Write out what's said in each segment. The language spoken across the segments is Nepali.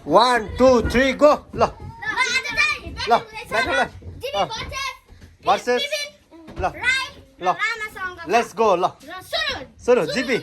1 2 3 गो ल ल बैठ ल भर्सेस ल ल लेट्स गो ल सुरु जिपी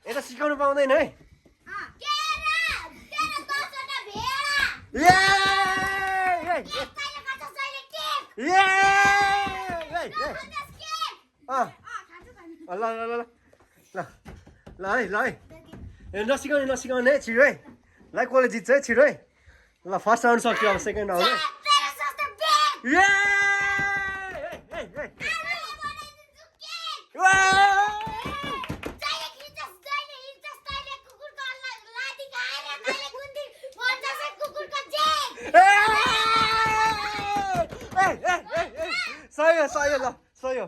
यता सिकाउनु पाउँदैन है नसिकाउने है छिटो है ल कसले जित्छ है छिटो है ल फर्स्ट राउन्ड सक्यो अब सेकेन्ड राउन्ड सही ल सही हो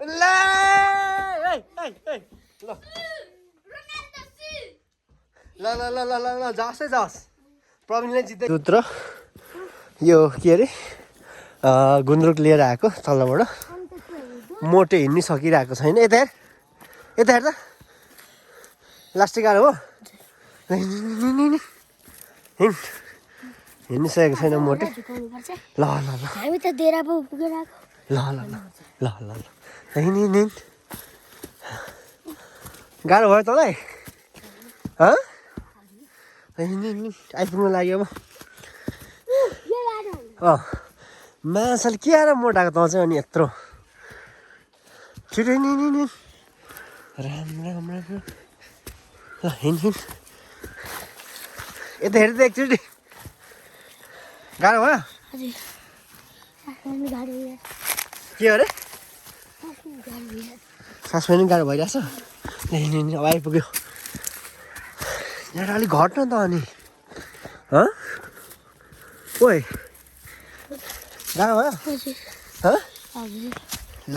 ल जाओस् है जाओस् प्रवीणले जित्दै दुध यो के अरे गुन्द्रुक लिएर आएको तलबाट मोटे हिँड्नु सकिरहेको छैन यता हेर त लास्टै गाह्रो हो हिँडिसकेको छैन मोटे ल ल ल ल ल ल ल हिँड गाह्रो भयो तँलाई आइपुग्नु लाग्यो अब माछाले के आएर मोटाएको तँ चाहिँ अनि यत्रो छिटो हिँड राम ल हिँड यता हेर त एकचोटि गाह्रो भयो के अरे सास पनि गाह्रो भइरहेछ अब आइपुग्यो यहाँ अलिक घट्न त अनि ओइ गाह्रो भयो ल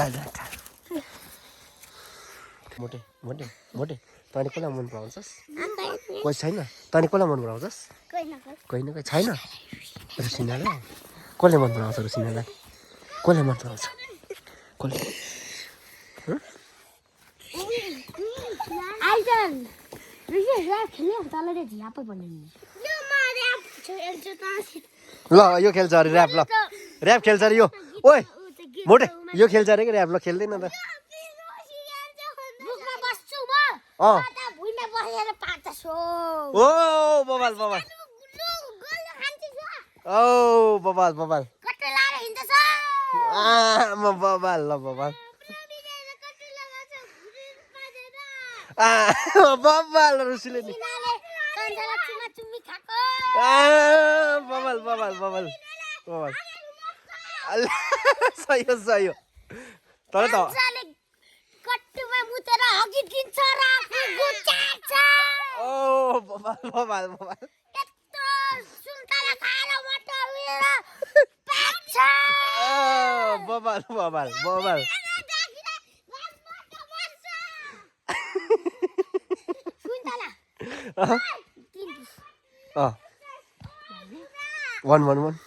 मोटे मोटे मोटे तैँले कसलाई मन पराउँछस् कोही छैन तैँले कसलाई मन पराउँछस् कोही न कोही छैन रुसिनालाई कसले मन पराउँछ रुसिनालाई कसले मन पराउँछ कसले ल यो खेल्छ अरे ऱ्याप ल ऱ्याप खेल्छ अरे यो ओइ मोटे यो खेल्छ अरे कि ऱ्याप ल खेल्दैन त ओ बबाल बबाल ओ बबाल बबाल म बबाल ल बबाल बबाल रुसीले नि बबाल बबाल बबाल बबाल सही हो सही हो तर त ओ बबाल बबाल बबाल बबाल बबाल बबाल वन वन वन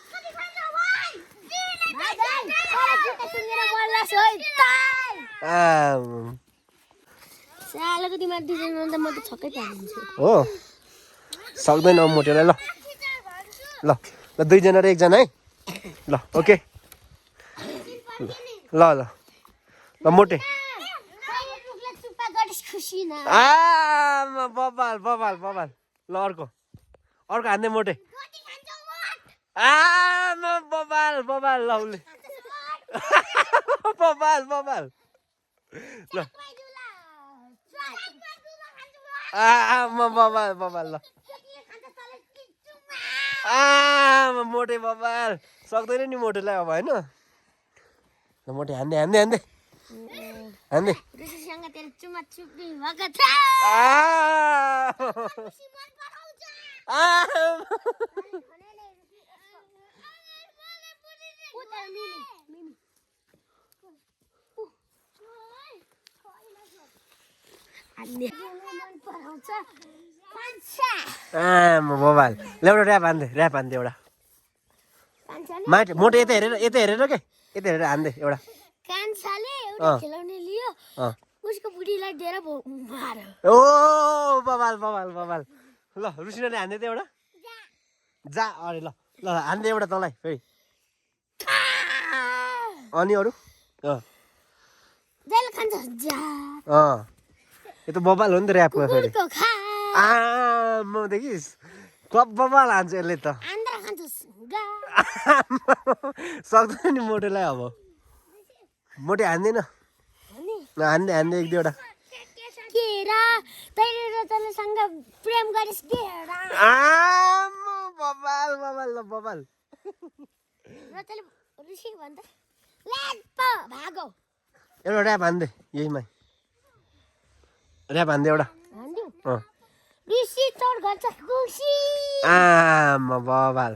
हो सक्दैन मोटेलाई ल ल ल दुईजना र एकजना है ल ओके ल ल ल मोटे बबाल बबाल बबाल ल अर्को अर्को हान्दै मोटे बबाल बबाल लौले बबाल बबाल ल बबाल बबाल ल मोटे बबाल सक्दैन नि मोटेलाई अब होइन मोटे हान्दै हान्दै हान्दै हान्दै बबाल ल एउटा ऱ्याप हान्दै एउटा माइट मोटे यता हेरेर के यता हेरेर हान्दै एउटा कान्छाले एउटा खेलाउने लियो उसको बुढीलाई दिएर मार्यो ओ बबाल बबाल बबाल ल रुसिनाले हान्दै त एउटा जा अरे ल ल हान्दै एउटा तँलाई फेरि अनि अरू जेल खान्छ जा यो त बबाल हो नि त ऱ्यापमा फेरि कुकुरको खा म देखिस् क्लब बबाल हान्छ यसले त आन्द्रा खान्छ गा सक्दैन नि मोटेलाई अब मोटे हान्दैन हान्दै हान्दै एक दुईवटा केरा तैले र तँलेसँग प्रेम गरिस् केरा बबाल बबाल ल बबाल र तँले ऋषि भन्छ लेट भागो एउटा ऱ्याप हान्दै यहीमा ऱ्याप हान्दै एउटा ऋषि तोड गर्छ खुसी बबाल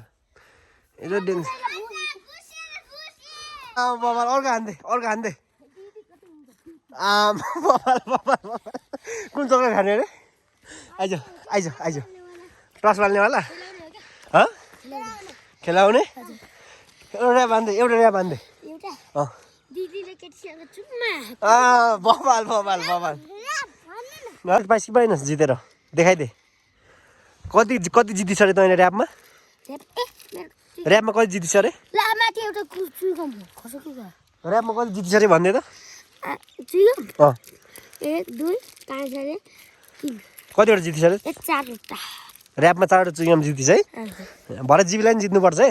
यो दिन बबाल अर्को हान्दै बबाल बबाल बबाल कुन चक्लेट खाने अरे आइज टस बाल्नेवाला खेलाउने एउटा ऱ्याप हान्दै दिदीले केटीसँग चुम्मा बबाल बबाल बबाल पाइस कि पाइनस् जितेर देखाइदे कति जितिस अरे तैँले ऱ्यापमा कति जितिस अरे ऱ्यापमा कति जितिस अरे भन्दै त 1 2 5 3 कतिवटा जितिस अरे 4वटा ऱ्यापमा 4वटा चुइङम जितिस है भरे जिबीलाई नि जित्नुपर्छ है